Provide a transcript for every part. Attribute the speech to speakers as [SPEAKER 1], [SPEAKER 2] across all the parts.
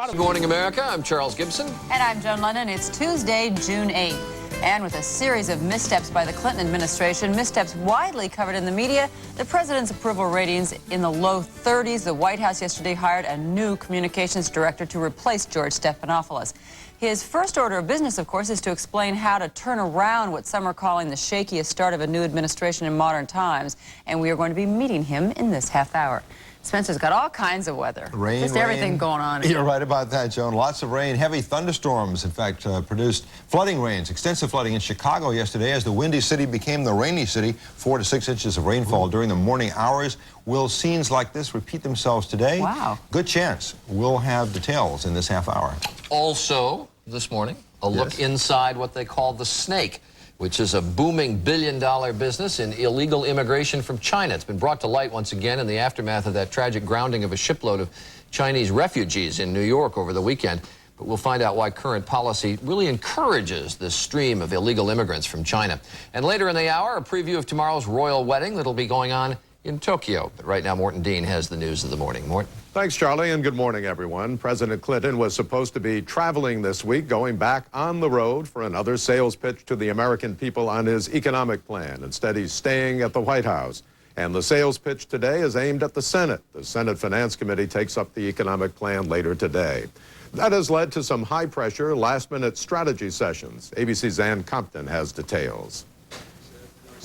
[SPEAKER 1] Good morning, America. I'm Charles Gibson.
[SPEAKER 2] And I'm Joan London. It's Tuesday, June 8th. And with a series of missteps by the Clinton administration, missteps widely covered in the media, the president's approval ratings in the low 30s. The White House yesterday hired a new communications director to replace George Stephanopoulos. His first order of business, of course, is to explain how to turn around what some are calling the shakiest start of a new administration in modern times. And we are going to be meeting him in this half hour. Spencer's got all kinds of weather. Just everything going on here.
[SPEAKER 3] You're right about that, Joan. Lots of rain, heavy thunderstorms, in fact, produced flooding rains, extensive flooding in Chicago yesterday as the windy city became the rainy city. 4 to 6 inches of rainfall during the morning hours. Will scenes like this repeat themselves today?
[SPEAKER 2] Wow.
[SPEAKER 3] Good chance. We'll have details in this half hour.
[SPEAKER 1] Also, this morning, a look inside what they call the snake, which is a booming billion-dollar business in illegal immigration from China. It's been brought to light once again in the aftermath of that tragic grounding of a shipload of Chinese refugees in New York over the weekend. But we'll find out why current policy really encourages this stream of illegal immigrants from China. And later in the hour, a preview of tomorrow's royal wedding that'll be going on in Tokyo. But right now, Morton Dean has the news of the morning. Morton.
[SPEAKER 4] Thanks, Charlie, and good morning, everyone. President Clinton was supposed to be traveling this week, going back on the road for another sales pitch to the American people on his economic plan. Instead, he's staying at the White House. And the sales pitch today is aimed at the Senate. The Senate Finance Committee takes up the economic plan later today. That has led to some high-pressure, last-minute strategy sessions. ABC's Ann Compton has details.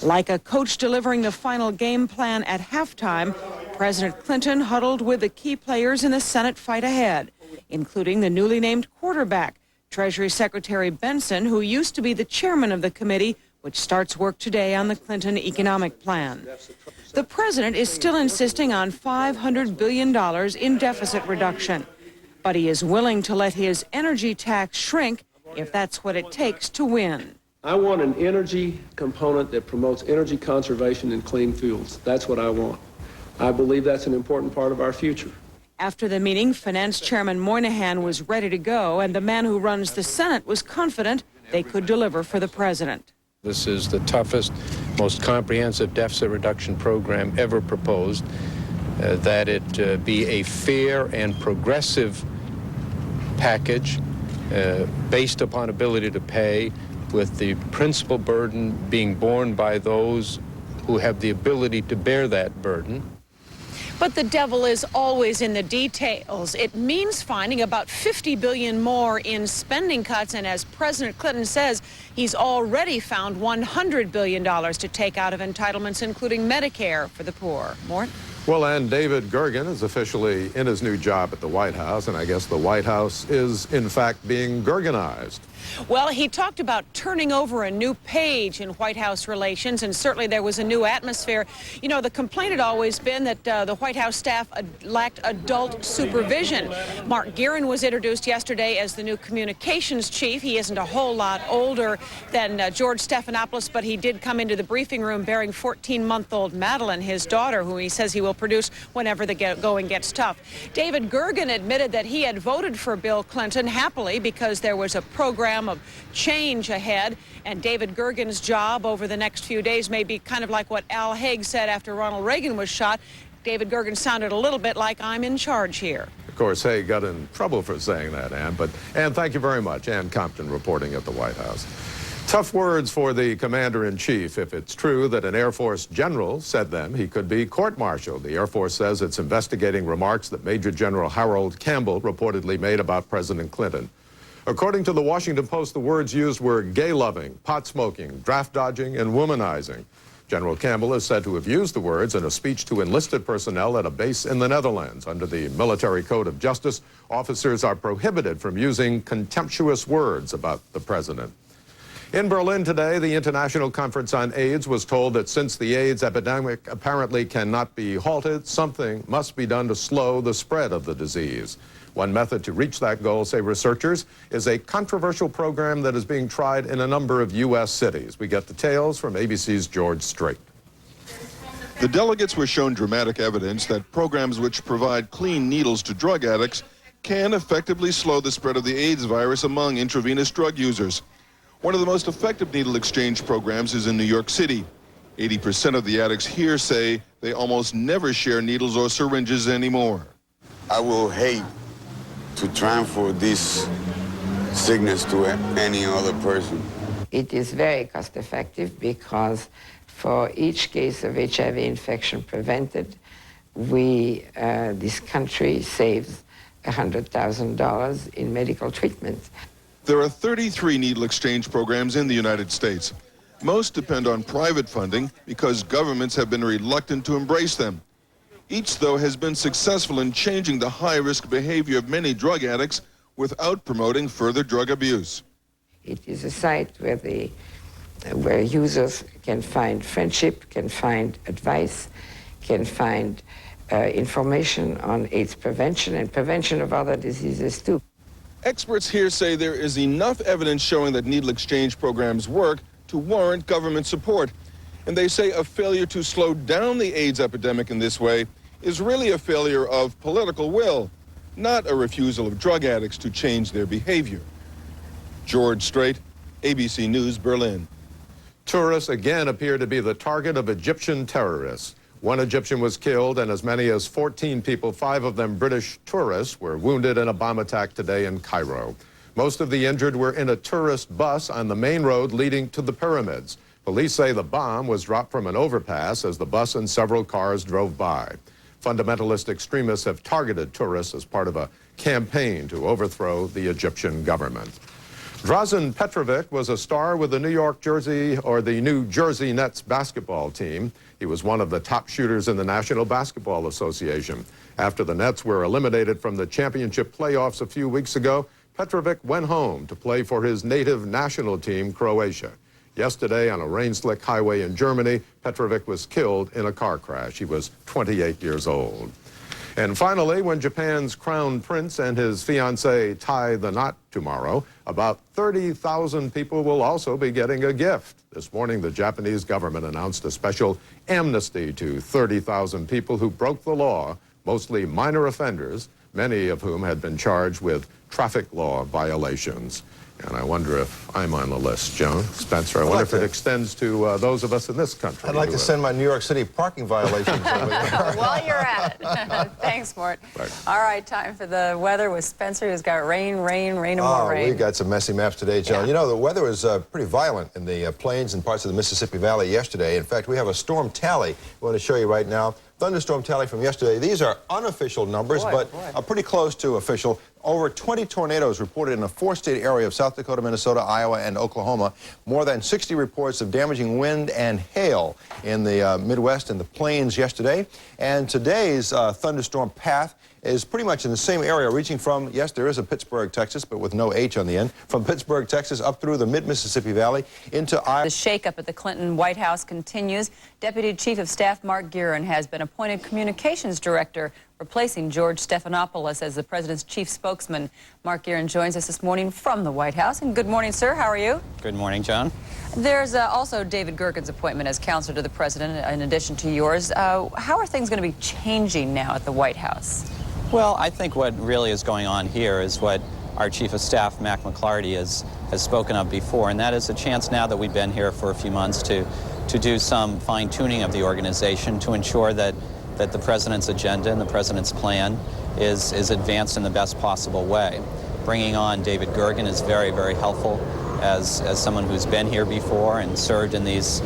[SPEAKER 5] Like a coach delivering the final game plan at halftime, President Clinton huddled with the key players in the Senate fight ahead, including the newly named quarterback, Treasury Secretary Benson, who used to be the chairman of the committee, which starts work today on the Clinton economic plan. The president is still insisting on $500 billion in deficit reduction, but he is willing to let his energy tax shrink if that's what it takes to win.
[SPEAKER 6] I want an energy component that promotes energy conservation and clean fuels. That's what I want. I believe that's an important part of our future.
[SPEAKER 5] After the meeting, Finance Chairman Moynihan was ready to go, and the man who runs the Senate was confident they could deliver for the president.
[SPEAKER 7] This is the toughest, most comprehensive deficit reduction program ever proposed, that it be a fair and progressive package based upon ability to pay, with the principal burden being borne by those who have the ability to bear that burden.
[SPEAKER 5] But the devil is always in the details. It means finding about $50 billion more in spending cuts, and as President Clinton says, he's already found $100 billion to take out of entitlements, including Medicare for the poor. Mort?
[SPEAKER 4] Well, and David Gergen is officially in his new job at the White House, and I guess the White House is, in fact, being Gergenized.
[SPEAKER 5] Well, he talked about turning over a new page in White House relations, and certainly there was a new atmosphere. You know, the complaint had always been that the White House staff lacked adult supervision. Mark Gearan was introduced yesterday as the new communications chief. He isn't a whole lot older than George Stephanopoulos, but he did come into the briefing room bearing 14-month-old Madeline, his daughter, who he says he will produce whenever the going gets tough. David Gergen admitted that he had voted for Bill Clinton happily because there was a program of change ahead, and David Gergen's job over the next few days may be kind of like what Al Haig said after Ronald Reagan was shot. David Gergen sounded a little bit like, I'm in charge here.
[SPEAKER 4] Of course, Haig got in trouble for saying that, Ann. Ann, thank you very much. Ann Compton reporting at the White House. Tough words for the commander-in-chief if it's true that an Air Force general said them he could be court-martialed. The Air Force says it's investigating remarks that Major General Harold Campbell reportedly made about President Clinton. According to the Washington Post, the words used were gay-loving, pot-smoking, draft-dodging, and womanizing. General Campbell is said to have used the words in a speech to enlisted personnel at a base in the Netherlands. Under the Military Code of Justice, officers are prohibited from using contemptuous words about the president. In Berlin today, the International Conference on AIDS was told that since the AIDS epidemic apparently cannot be halted, something must be done to slow the spread of the disease. One method to reach that goal, say researchers, is a controversial program that is being tried in a number of U.S. cities. We get details from ABC's George Strait.
[SPEAKER 8] The delegates were shown dramatic evidence that programs which provide clean needles to drug addicts can effectively slow the spread of the AIDS virus among intravenous drug users. One of the most effective needle exchange programs is in New York City. 80% of the addicts here say they almost never share needles or syringes anymore.
[SPEAKER 9] I will hate to transfer this sickness to any other person.
[SPEAKER 10] It is very cost effective because for each case of HIV infection prevented, this country saves $100,000 in medical treatment.
[SPEAKER 8] There are 33 needle exchange programs in the United States. Most depend on private funding because governments have been reluctant to embrace them. Each, though, has been successful in changing the high-risk behavior of many drug addicts without promoting further drug abuse.
[SPEAKER 10] It is a site where users can find friendship, can find advice, can find information on AIDS prevention and prevention of other diseases too.
[SPEAKER 8] Experts here say there is enough evidence showing that needle exchange programs work to warrant government support. And they say a failure to slow down the AIDS epidemic in this way is really a failure of political will, not a refusal of drug addicts to change their behavior. George Strait, ABC News, Berlin.
[SPEAKER 4] Tourists again appear to be the target of Egyptian terrorists. One Egyptian was killed and as many as 14 people, 5 of them British tourists, were wounded in a bomb attack today in Cairo. Most of the injured were in a tourist bus on the main road leading to the pyramids. Police say the bomb was dropped from an overpass as the bus and several cars drove by. Fundamentalist extremists have targeted tourists as part of a campaign to overthrow the Egyptian government. Drazen Petrovic was a star with the New Jersey Nets basketball team. He was one of the top shooters in the National Basketball Association. After the Nets were eliminated from the championship playoffs a few weeks ago, Petrovic went home to play for his native national team, Croatia. Yesterday, on a rain-slick highway in Germany, Petrovic was killed in a car crash. He was 28 years old. And finally, when Japan's crown prince and his fiancée tie the knot tomorrow, about 30,000 people will also be getting a gift. This morning, the Japanese government announced a special amnesty to 30,000 people who broke the law, mostly minor offenders, many of whom had been charged with traffic law violations. And I wonder if I'm on the list, Joan. Spencer, I wonder if it extends to those of us in this country.
[SPEAKER 3] I'd like to send my New York City parking violations over there.
[SPEAKER 2] While you're at it. Thanks, Mort.
[SPEAKER 4] Right.
[SPEAKER 2] All right, time for the weather with Spencer, who's got rain, and more rain.
[SPEAKER 3] We've got some messy maps today, Joan.
[SPEAKER 2] Yeah.
[SPEAKER 3] You know, the weather was pretty violent in the plains and parts of the Mississippi Valley yesterday. In fact, we have a storm tally we want to show you right now. Thunderstorm tally from yesterday. These are unofficial numbers, but pretty close to official. Over 20 tornadoes reported in a 4-state area of South Dakota, Minnesota, Iowa, and Oklahoma. More than 60 reports of damaging wind and hail in the Midwest and the plains yesterday. And today's thunderstorm path is pretty much in the same area, reaching from, yes, there is a Pittsburgh, Texas, but with no H on the end, from Pittsburgh, Texas, up through the mid-Mississippi Valley into Iowa.
[SPEAKER 2] The shakeup at the Clinton White House continues. Deputy Chief of Staff Mark Guerin has been appointed communications director, replacing George Stephanopoulos as the president's chief spokesman. Mark Guerin joins us this morning from the White House. And good morning, sir. How are you?
[SPEAKER 11] Good morning, John.
[SPEAKER 2] There's also David Gergen's appointment as counselor to the president, in addition to yours. How are things going to be changing now at the White House?
[SPEAKER 11] Well, I think what really is going on here is what our Chief of Staff, Mac McClarty, has spoken of before, and that is a chance now that we've been here for a few months to do some fine-tuning of the organization to ensure that the president's agenda and the president's plan is advanced in the best possible way. Bringing on David Gergen is very, very helpful as someone who's been here before and served in these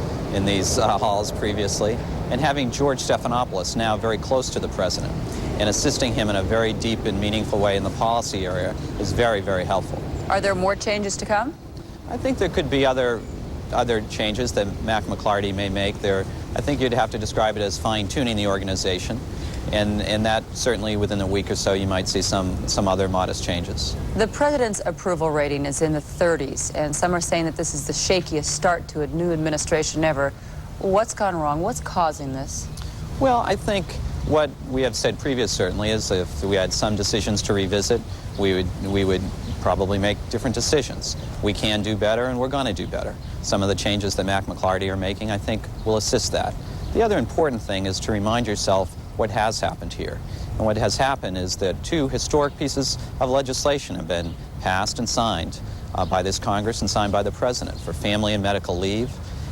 [SPEAKER 11] halls previously, and having George Stephanopoulos now very close to the president and assisting him in a very deep and meaningful way in the policy area is very, very helpful.
[SPEAKER 2] Are there more changes to come?
[SPEAKER 11] I think there could be other changes that Mac McClarty may make. I think you'd have to describe it as fine-tuning the organization, and that certainly within a week or so you might see some other modest changes.
[SPEAKER 2] The president's approval rating is in the 30s, and some are saying that this is the shakiest start to a new administration ever. What's gone wrong? What's causing this?
[SPEAKER 11] Well, I think what we have said previous certainly is if we had some decisions to revisit, we would probably make different decisions. We can do better, and we're going to do better. Some of the changes that Mac McClarty are making, I think, will assist that. The other important thing is to remind yourself what has happened here. And what has happened is that 2 historic pieces of legislation have been passed and signed by this Congress and signed by the President for family and medical leave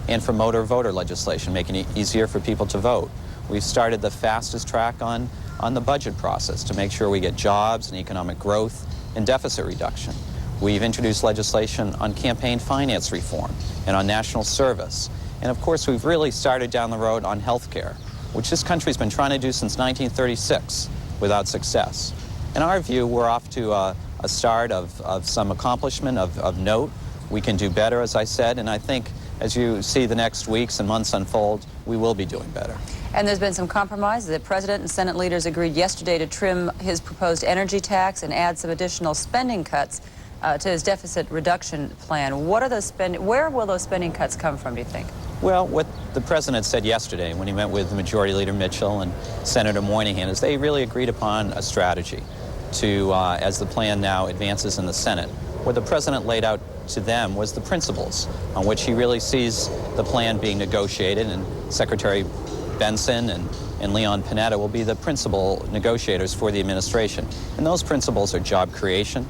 [SPEAKER 11] and for motor voter legislation, making it easier for people to vote. we've started the fastest track on the budget process to make sure we get jobs and economic growth and deficit reduction. We've introduced legislation on campaign finance reform and on national service. And of course, we've really started down the road on health care, which this country's been trying to do since 1936 without success. In our view, we're off to a start of some accomplishment of note. We can do better, as I said, and I think as you see the next weeks and months unfold, we will be doing better.
[SPEAKER 2] And there's been some compromise. The president and Senate leaders agreed yesterday to trim his proposed energy tax and add some additional spending cuts to his deficit reduction plan. What are those where will those spending cuts come from, do you think?
[SPEAKER 11] Well, what the president said yesterday when he met with Majority Leader Mitchell and Senator Moynihan is they really agreed upon a strategy to, as the plan now advances in the Senate. What the president laid out to them was the principles on which he really sees the plan being negotiated, and Secretary Benson and Leon Panetta will be the principal negotiators for the administration. And those principles are job creation,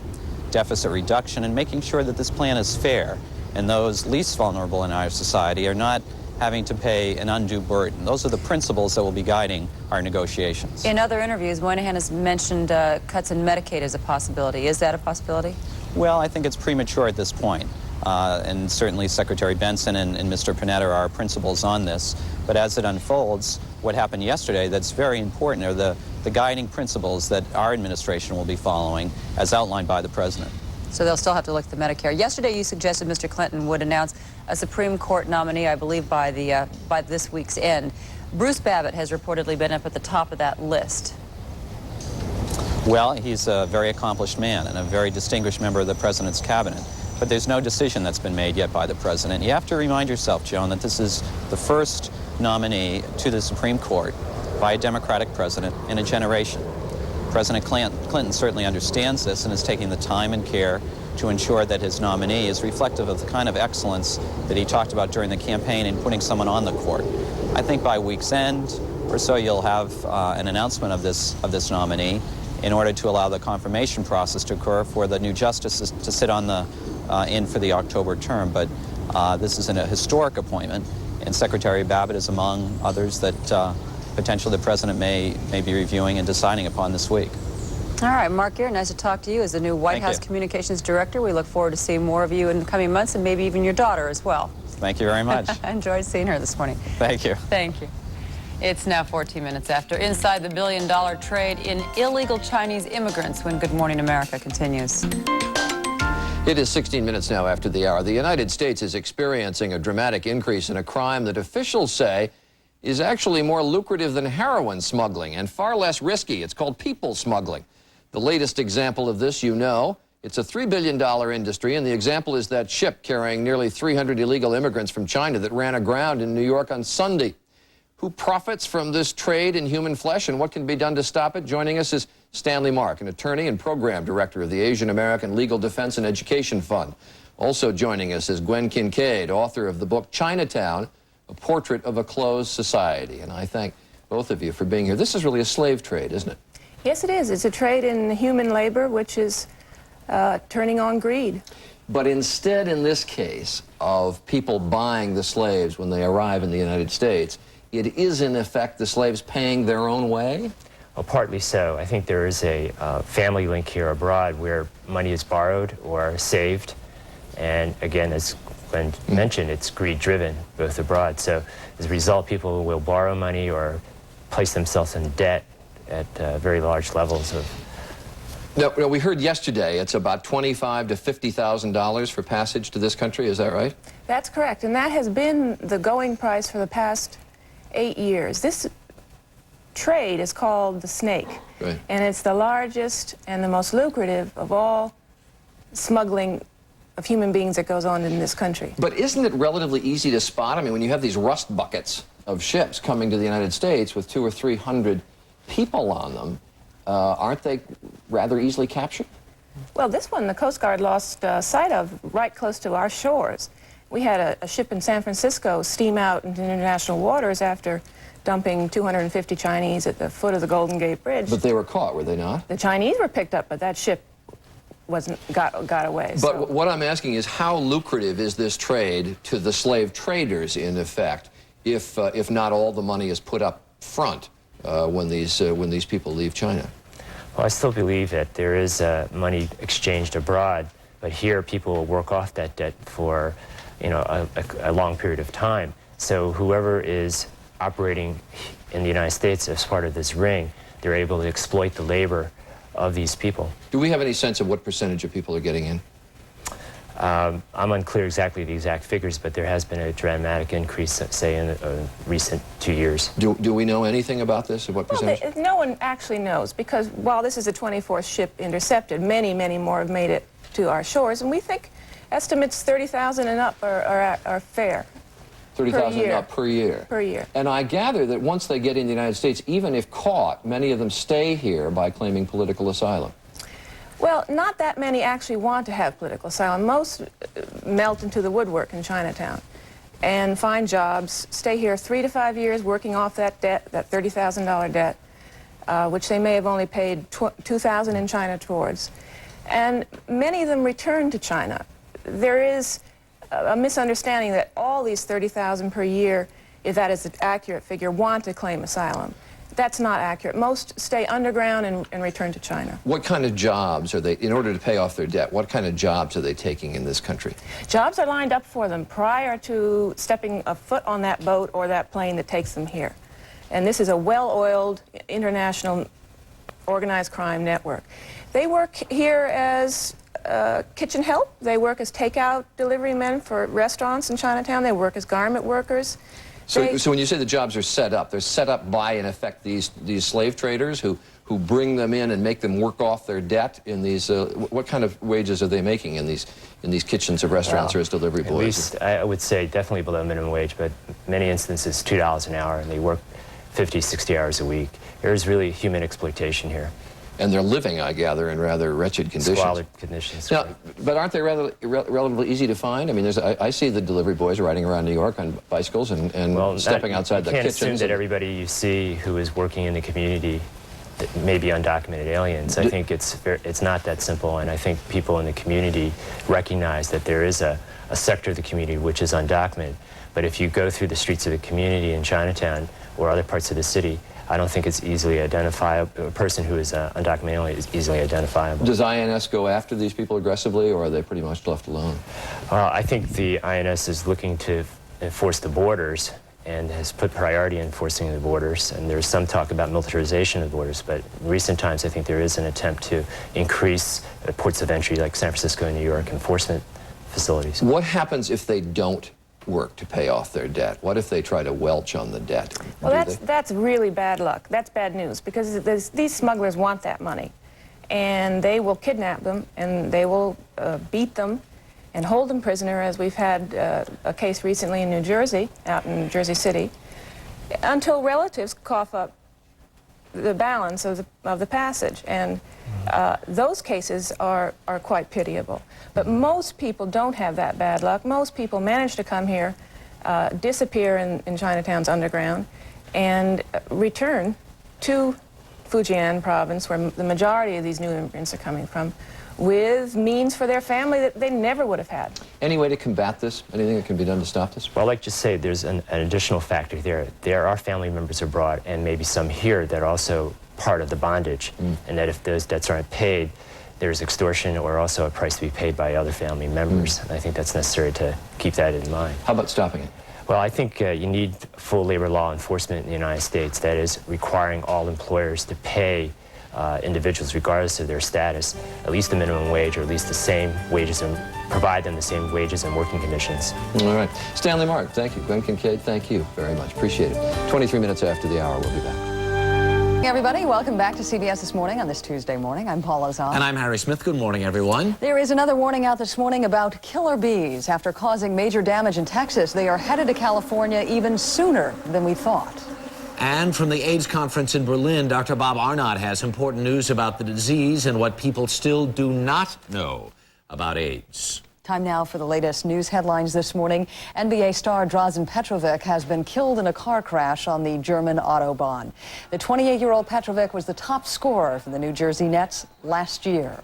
[SPEAKER 11] deficit reduction, and making sure that this plan is fair and those least vulnerable in our society are not having to pay an undue burden. Those are the principles that will be guiding our negotiations.
[SPEAKER 2] In other interviews, Moynihan has mentioned cuts in Medicaid as a possibility. Is that a possibility?
[SPEAKER 11] Well, I think it's premature at this point. And certainly Secretary Benson and Mr. Panetta are our principals on this. But as it unfolds, what happened yesterday that's very important are the guiding principles that our administration will be following as outlined by the president.
[SPEAKER 2] So they'll still have to look at the Medicare. Yesterday you suggested Mr. Clinton would announce a Supreme Court nominee, I believe, by this week's end. Bruce Babbitt has reportedly been up at the top of that list.
[SPEAKER 11] Well, he's a very accomplished man and a very distinguished member of the president's cabinet. But there's no decision that's been made yet by the president. You have to remind yourself, Joan, that this is the first nominee to the Supreme Court by a Democratic president in a generation. President Clinton certainly understands this and is taking the time and care to ensure that his nominee is reflective of the kind of excellence that he talked about during the campaign in putting someone on the court. I think by week's end or so you'll have an announcement of this nominee in order to allow the confirmation process to occur for the new justices to sit on the in for the October term. But this is a historic appointment, and Secretary Babbitt is among others that potentially the president may be reviewing and deciding upon this week.
[SPEAKER 2] All right, Mark Gear, nice to talk to you as the new White House Communications Director. We look forward to seeing more of you in the coming months, and maybe even your daughter as well.
[SPEAKER 11] Thank you very much.
[SPEAKER 2] I enjoyed seeing her this morning.
[SPEAKER 11] Thank you.
[SPEAKER 2] Thank you. It's now 14 minutes after. Inside the billion-dollar trade in illegal Chinese immigrants when Good Morning America continues.
[SPEAKER 1] It is 16 minutes now after the hour. The United States is experiencing a dramatic increase in a crime that officials say is actually more lucrative than heroin smuggling and far less risky. It's called people smuggling. The latest example of this, you know, it's a $3 billion industry, and the example is that ship carrying nearly 300 illegal immigrants from China that ran aground in New York on Sunday. Who profits from this trade in human flesh, and what can be done to stop it? Joining us is Stanley Mark, an attorney and program director of the Asian American Legal Defense and Education Fund. Also joining us is Gwen Kincaid, author of the book Chinatown, A Portrait of a Closed Society. And I thank both of you for being here. This is really a slave trade, isn't it?
[SPEAKER 12] Yes, it is. It's a trade in human labor, which is turning on greed.
[SPEAKER 1] But instead, in this case, of people buying the slaves when they arrive in the United States, it is, in effect, the slaves paying their own way?
[SPEAKER 13] Well, partly so. I think there is a family link here abroad where money is borrowed or saved. And again, as Glenn mentioned, it's greed-driven, both abroad. So as a result, people will borrow money or place themselves in debt at very large levels of...
[SPEAKER 1] No, we heard yesterday it's about $25,000 to $50,000 for passage to this country. Is that right?
[SPEAKER 12] That's correct. And that has been the going price for the past 8 years. This trade is called the snake.
[SPEAKER 1] Right.
[SPEAKER 12] And it's the largest and the most lucrative of all smuggling of human beings that goes on in this country.
[SPEAKER 1] But isn't it relatively easy to spot? I mean, when you have these rust buckets of ships coming to the United States with 200 or 300 people on them, aren't they rather easily captured?
[SPEAKER 12] Well, this one the Coast Guard lost sight of right close to our shores. We had a ship in San Francisco steam out into international waters after dumping 250 Chinese at the foot of the Golden Gate Bridge.
[SPEAKER 1] But they were caught, were they not?
[SPEAKER 12] The Chinese were picked up, but that ship got away.
[SPEAKER 1] But so. What I'm asking is, how lucrative is this trade to the slave traders, in effect, if not all the money is put up front when these people leave China?
[SPEAKER 13] Well, I still believe that there is money exchanged abroad, but here people will work off that debt for, you know, a long period of time. So whoever is operating in the United States as part of this ring, they're able to exploit the labor of these people.
[SPEAKER 1] Do we have any sense of what percentage of people are getting in?
[SPEAKER 13] I'm unclear exactly the exact figures, but there has been a dramatic increase, say, in the recent 2 years.
[SPEAKER 1] Do we know anything about this, or what percentage?
[SPEAKER 12] Well, no one actually knows, because while this is the 24th ship intercepted, many, many more have made it to our shores, and we think estimates 30,000 and up are fair.
[SPEAKER 1] 30,000 and up per year?
[SPEAKER 12] Per year.
[SPEAKER 1] And I gather that once they get in the United States, even if caught, many of them stay here by claiming political asylum.
[SPEAKER 12] Well, not that many actually want to have political asylum. Most melt into the woodwork in Chinatown and find jobs, stay here 3 to 5 years working off that debt, that $30,000 debt, which they may have only paid $2,000 in China towards. And many of them return to China. There is a misunderstanding that all these 30,000 per year, if that is an accurate figure, want to claim asylum. That's not accurate. Most stay underground and return to China.
[SPEAKER 1] What kind of jobs are they, in order to pay off their debt, what kind of jobs are they taking in this country?
[SPEAKER 12] Jobs are lined up for them prior to stepping a foot on that boat or that plane that takes them here. And this is a well-oiled international organized crime network. They work here as kitchen help. They work as takeout delivery men for restaurants in Chinatown. They work as garment workers.
[SPEAKER 1] So when you say the jobs are set up, they're set up by, in effect, these slave traders who bring them in and make them work off their debt in these, what kind of wages are they making in these kitchens of restaurants or as delivery boys?
[SPEAKER 13] At least, I would say, definitely below minimum wage, but many instances $2 an hour, and they work 50, 60 hours a week. There's really human exploitation here.
[SPEAKER 1] And they're living, I gather, in rather wretched conditions.
[SPEAKER 13] Squalid conditions.
[SPEAKER 1] Now, but aren't they relatively easy to find? I mean, I see the delivery boys riding around New York on bicycles and stepping outside the kitchens.
[SPEAKER 13] You can't assume that everybody you see who is working in the community may be undocumented aliens. I think it's not that simple, and I think people in the community recognize that there is a sector of the community which is undocumented. But if you go through the streets of the community in Chinatown or other parts of the city, I don't think it's easily identifiable. A person who is undocumented alien is easily identifiable.
[SPEAKER 1] Does INS go after these people aggressively, or are they pretty much left alone?
[SPEAKER 13] I think the INS is looking to enforce the borders and has put priority in enforcing the borders. And there's some talk about militarization of the borders, but in recent times I think there is an attempt to increase ports of entry like San Francisco and New York enforcement facilities.
[SPEAKER 1] What happens if they don't work to pay off their debt? What if they try to welch on the debt?
[SPEAKER 12] Well, that's really bad luck. That's bad news, because these smugglers want that money, and they will kidnap them, and they will beat them and hold them prisoner, as we've had a case recently in New Jersey, out in Jersey City, until relatives cough up the balance of the passage. And those cases are quite pitiable. But most people don't have that bad luck. Most people manage to come here, disappear in Chinatown's underground, and return to Fujian province, where the majority of these new immigrants are coming from, with means for their family that they never would have had.
[SPEAKER 1] Any way to combat this? Anything that can be done to stop this?
[SPEAKER 13] Well, I'd like to say there's an additional factor there. There are family members abroad, and maybe some here that are also part of the bondage, and that if those debts aren't paid, there's extortion or also a price to be paid by other family members. And I think that's necessary to keep that in mind.
[SPEAKER 1] How about stopping it?
[SPEAKER 13] Well, I think you need full labor law enforcement in the United States, that is requiring all employers to pay individuals, regardless of their status, at least the minimum wage, or at least the same wages, and provide them the same wages and working conditions.
[SPEAKER 1] All right. Stanley Mark, thank you. Glenn Kincaid, thank you very much. Appreciate it. 23 minutes after the hour, we'll be back.
[SPEAKER 2] Hey everybody, welcome back to CBS This Morning on this Tuesday morning. I'm Paula Zahn.
[SPEAKER 14] And I'm Harry Smith. Good morning, everyone.
[SPEAKER 2] There is another warning out this morning about killer bees. After causing major damage in Texas, they are headed to California even sooner than we thought.
[SPEAKER 14] And from the AIDS conference in Berlin, Dr. Bob Arnott has important news about the disease and what people still do not know about AIDS.
[SPEAKER 2] Time now for the latest news headlines this morning. NBA star Drazen Petrovic has been killed in a car crash on the German Autobahn. The 28-year-old Petrovic was the top scorer for the New Jersey Nets last year.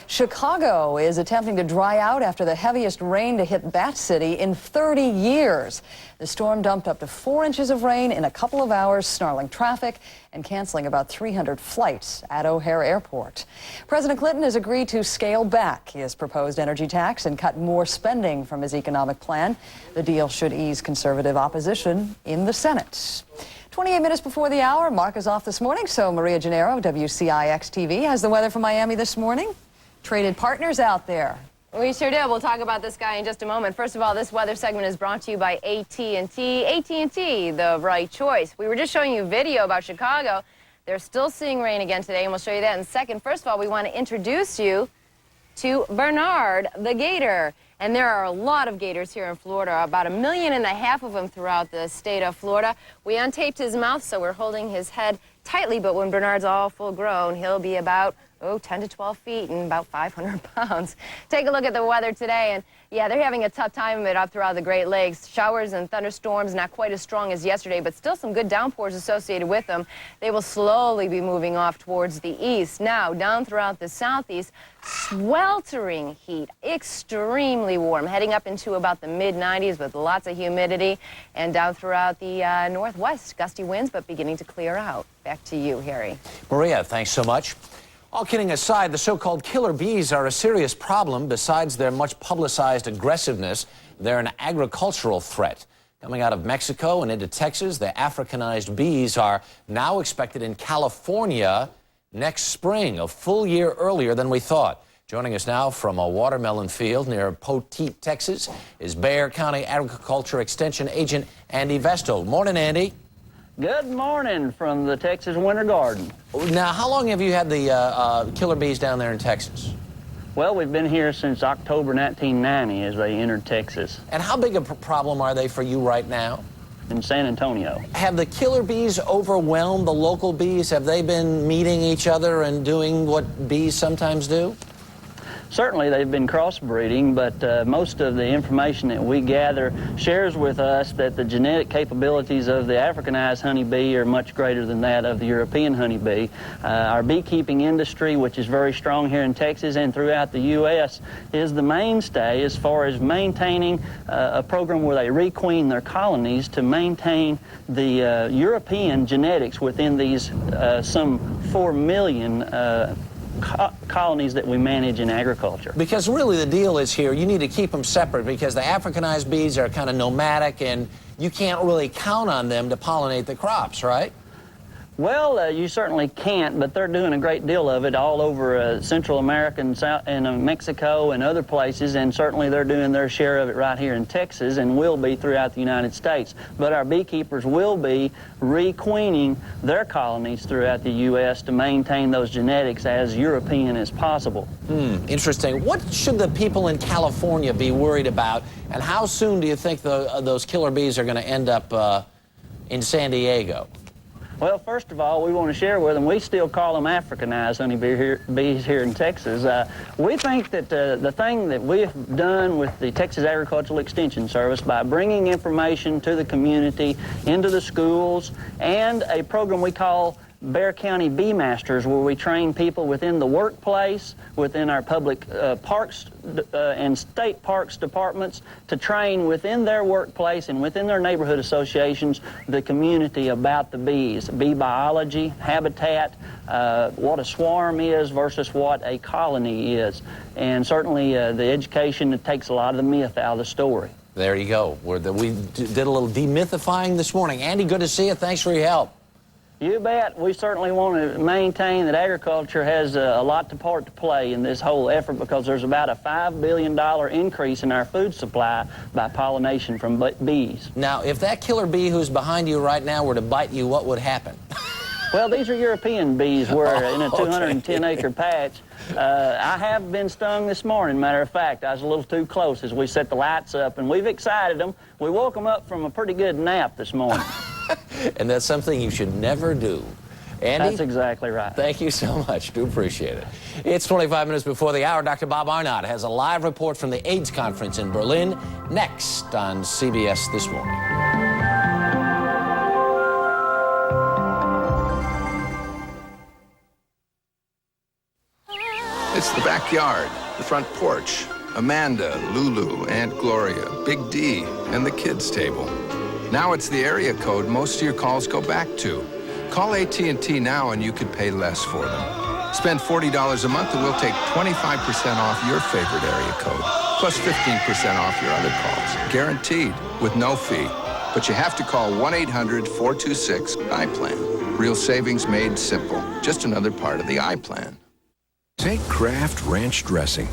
[SPEAKER 2] Chicago is attempting to dry out after the heaviest rain to hit that city in 30 years. The storm dumped up to 4 inches of rain in a couple of hours, snarling traffic and canceling about 300 flights at O'Hare Airport. President Clinton has agreed to scale back his proposed energy tax and cut more spending from his economic plan. The deal should ease conservative opposition in the Senate. 28 minutes before the hour, Mark is off this morning, so Maria Gennaro, WCIX-TV, has the weather from Miami this morning. Traded partners out there.
[SPEAKER 15] We sure do. We'll talk about this guy in just a moment. First of all, this weather segment is brought to you by AT&T. AT&T, the right choice. We were just showing you a video about Chicago. They're still seeing rain again today, and we'll show you that in a second. First of all, we want to introduce you to Bernard the gator. And there are a lot of gators here in Florida, about 1.5 million of them throughout the state of Florida. We untaped his mouth, so we're holding his head tightly, but when Bernard's all full grown, he'll be about 10 to 12 feet and about 500 pounds. Take a look at the weather today, and yeah, they're having a tough time of it up throughout the Great Lakes. Showers and thunderstorms, not quite as strong as yesterday, but still some good downpours associated with them. They will slowly be moving off towards the east. Now, down throughout the southeast, sweltering heat, extremely warm, heading up into about the mid-90s with lots of humidity, and down throughout the northwest, gusty winds, but beginning to clear out. Back to you, Harry.
[SPEAKER 14] Maria, thanks so much. All kidding aside, the so-called killer bees are a serious problem. Besides their much publicized aggressiveness, they're an agricultural threat. Coming out of Mexico and into Texas, the Africanized bees are now expected in California next spring, a full year earlier than we thought. Joining us now from a watermelon field near Poteet, Texas, is Bexar County Agriculture Extension Agent Andy Vesto. Morning, Andy.
[SPEAKER 16] Good morning from the Texas Winter Garden.
[SPEAKER 14] Now, how long have you had the killer bees down there in Texas?
[SPEAKER 16] Well, we've been here since October 1990 as they entered Texas.
[SPEAKER 14] And how big a problem are they for you right now?
[SPEAKER 16] In San Antonio.
[SPEAKER 14] Have the killer bees overwhelmed the local bees? Have they been meeting each other and doing what bees sometimes do?
[SPEAKER 16] Certainly they've been crossbreeding, but most of the information that we gather shares with us that the genetic capabilities of the Africanized honeybee are much greater than that of the European honeybee. Our beekeeping industry, which is very strong here in Texas and throughout the U.S., is the mainstay as far as maintaining a program where they requeen their colonies to maintain the European genetics within these some 4 million colonies that we manage in agriculture.
[SPEAKER 14] Because really the deal is here, you need to keep them separate because the Africanized bees are kind of nomadic and you can't really count on them to pollinate the crops, right?
[SPEAKER 16] Well, you certainly can't, but they're doing a great deal of it all over Central America and Mexico and other places, and certainly they're doing their share of it right here in Texas and will be throughout the United States. But our beekeepers will be requeening their colonies throughout the U.S. to maintain those genetics as European as possible.
[SPEAKER 14] Interesting. What should the people in California be worried about, and how soon do you think those killer bees are going to end up in San Diego?
[SPEAKER 16] Well, first of all, we want to share with them, we still call them Africanized honeybees here in Texas. We think that the thing that we've done with the Texas Agricultural Extension Service by bringing information to the community, into the schools, and a program we call Bexar County Bee Masters, where we train people within the workplace, within our public parks and state parks departments, to train within their workplace and within their neighborhood associations the community about the bees, bee biology, habitat, what a swarm is versus what a colony is. And certainly the education, it takes a lot of the myth out of the story.
[SPEAKER 14] There you go. We did a little demythifying this morning. Andy, good to see you. Thanks for your help.
[SPEAKER 16] You bet. We certainly want to maintain that agriculture has a part to play in this whole effort because there's about a $5 billion increase in our food supply by pollination from bees.
[SPEAKER 14] Now, if that killer bee who's behind you right now were to bite you, what would happen?
[SPEAKER 16] Well, these are European bees. We're in a 210-acre patch. I have been stung this morning. Matter of fact, I was a little too close as we set the lights up, and we've excited them. We woke them up from a pretty good nap this morning.
[SPEAKER 14] And that's something you should never do. Andy?
[SPEAKER 16] That's exactly right.
[SPEAKER 14] Thank you so much. Do appreciate it. It's 25 minutes before the hour. Dr. Bob Arnott has a live report from the AIDS conference in Berlin next on CBS This Morning.
[SPEAKER 17] It's the back backyard, the front porch, Amanda, Lulu, Aunt Gloria, Big D, and the kids' table. Now it's the area code most of your calls go back to. Call AT&T now and you could pay less for them. Spend $40 a month and we'll take 25% off your favorite area code, plus 15% off your other calls. Guaranteed, with no fee. But you have to call 1-800-426-iPlan. Real savings made simple. Just another part of the iPlan.
[SPEAKER 18] Take Kraft Ranch Dressing.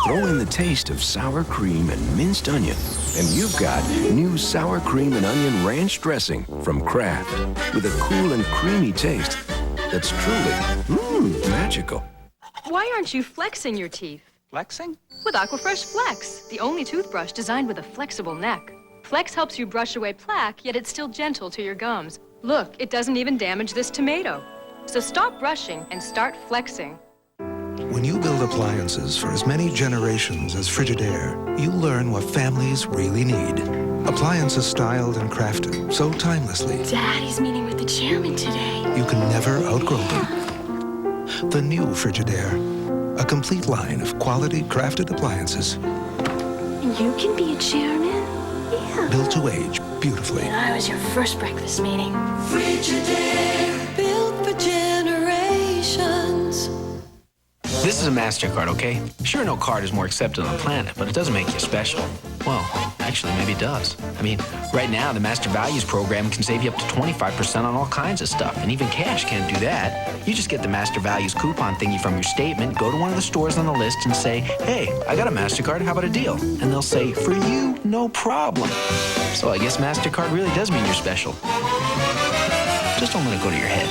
[SPEAKER 18] Throw in the taste of sour cream and minced onion, and you've got new sour cream and onion ranch dressing from Kraft, with a cool and creamy taste that's truly magical.
[SPEAKER 19] Why aren't you flexing your teeth?
[SPEAKER 17] Flexing?
[SPEAKER 19] With Aquafresh Flex, the only toothbrush designed with a flexible neck. Flex helps you brush away plaque, yet it's still gentle to your gums. Look, it doesn't even damage this tomato. So stop brushing and start flexing.
[SPEAKER 20] When you build appliances for as many generations as Frigidaire, you learn what families really need. Appliances styled and crafted so timelessly.
[SPEAKER 19] Daddy's meeting with the chairman today.
[SPEAKER 20] You can never outgrow them. The new Frigidaire, a complete line of quality crafted appliances.
[SPEAKER 19] And you can be a chairman? Yeah.
[SPEAKER 20] Built to age beautifully.
[SPEAKER 19] And I was your first breakfast meeting.
[SPEAKER 21] Frigidaire, built for generations.
[SPEAKER 22] This is a MasterCard, okay? Sure, no card is more accepted on the planet, but it doesn't make you special. Well, actually, maybe it does. I mean, right now, the Master Values program can save you up to 25% on all kinds of stuff, and even cash can't do that. You just get the Master Values coupon thingy from your statement, go to one of the stores on the list and say, hey, I got a MasterCard, how about a deal? And they'll say, for you, no problem. So I guess MasterCard really does mean you're special. Just don't let it go to your head.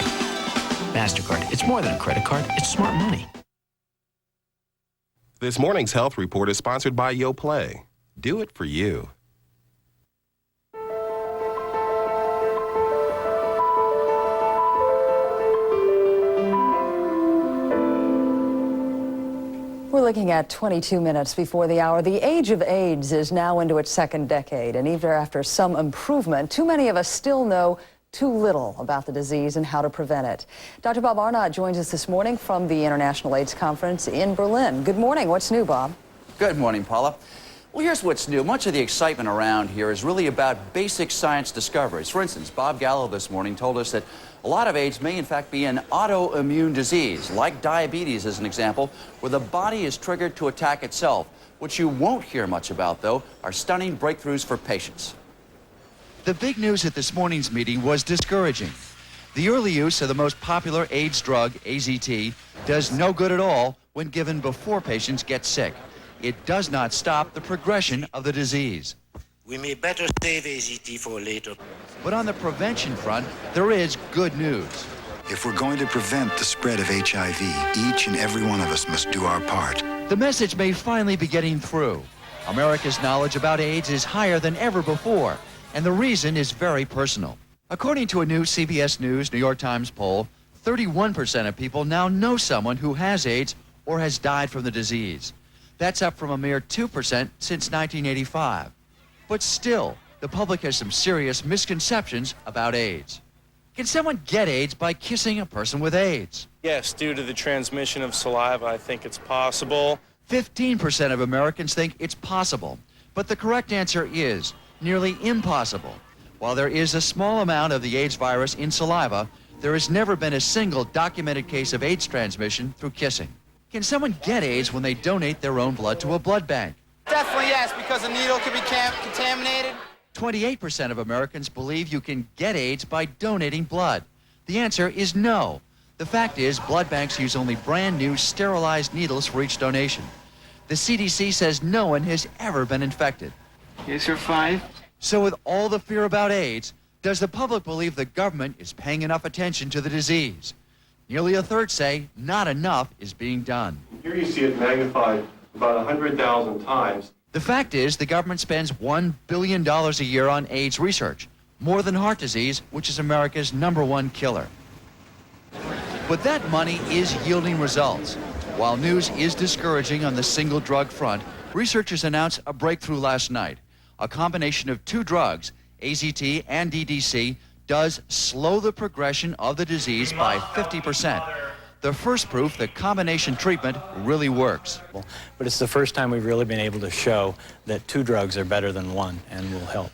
[SPEAKER 22] MasterCard, it's more than a credit card, it's smart money.
[SPEAKER 23] This morning's health report is sponsored by YoPlay. Do it for you.
[SPEAKER 2] We're looking at 22 minutes before the hour. The age of AIDS is now into its second decade, and even after some improvement, too many of us still know too little about the disease and how to prevent it. Dr. Bob Arnott joins us this morning from the International AIDS Conference in Berlin. Good morning. What's new, Bob?
[SPEAKER 24] Good morning, Paula. Well, here's what's new. Much of the excitement around here is really about basic science discoveries. For instance, Bob Gallo this morning told us that a lot of AIDS may in fact be an autoimmune disease, like diabetes as an example, where the body is triggered to attack itself. What you won't hear much about, though, are stunning breakthroughs for patients.
[SPEAKER 25] The big news at this morning's meeting was discouraging. The early use of the most popular AIDS drug, AZT, does no good at all when given before patients get sick. It does not stop the progression of the disease.
[SPEAKER 26] We may better save AZT for later.
[SPEAKER 25] But on the prevention front, there is good news.
[SPEAKER 27] If we're going to prevent the spread of HIV, each and every one of us must do our part.
[SPEAKER 25] The message may finally be getting through. America's knowledge about AIDS is higher than ever before. And the reason is very personal. According to a new CBS News New York Times poll, 31% of people now know someone who has AIDS or has died from the disease. That's up from a mere 2% since 1985. But still, the public has some serious misconceptions about AIDS. Can someone get AIDS by kissing a person with AIDS?
[SPEAKER 28] Yes, due to the transmission of saliva, I think it's possible.
[SPEAKER 25] 15% of Americans think it's possible. But the correct answer is nearly impossible. While there is a small amount of the AIDS virus in saliva, there has never been a single documented case of AIDS transmission through kissing. Can someone get AIDS when they donate their own blood to a blood bank?
[SPEAKER 29] Definitely yes, because the needle could be contaminated.
[SPEAKER 25] 28% of Americans believe you can get AIDS by donating blood. The answer is no. The fact is, blood banks use only brand new sterilized needles for each donation. The CDC says no one has ever been infected.
[SPEAKER 29] Yes, you're fine.
[SPEAKER 25] So with all the fear about AIDS, does the public believe the government is paying enough attention to the disease? Nearly a third say not enough is being done.
[SPEAKER 30] Here you see it magnified about 100,000 times.
[SPEAKER 25] The fact is the government spends $1 billion a year on AIDS research, more than heart disease, which is America's #1 killer. But that money is yielding results. While news is discouraging on the single drug front, researchers announced a breakthrough last night. A combination of two drugs, AZT and DDC, does slow the progression of the disease by 50%. the first proof that combination treatment really works.
[SPEAKER 3] But it's the first time we've really been able to show that 2 drugs are better than 1 and will help.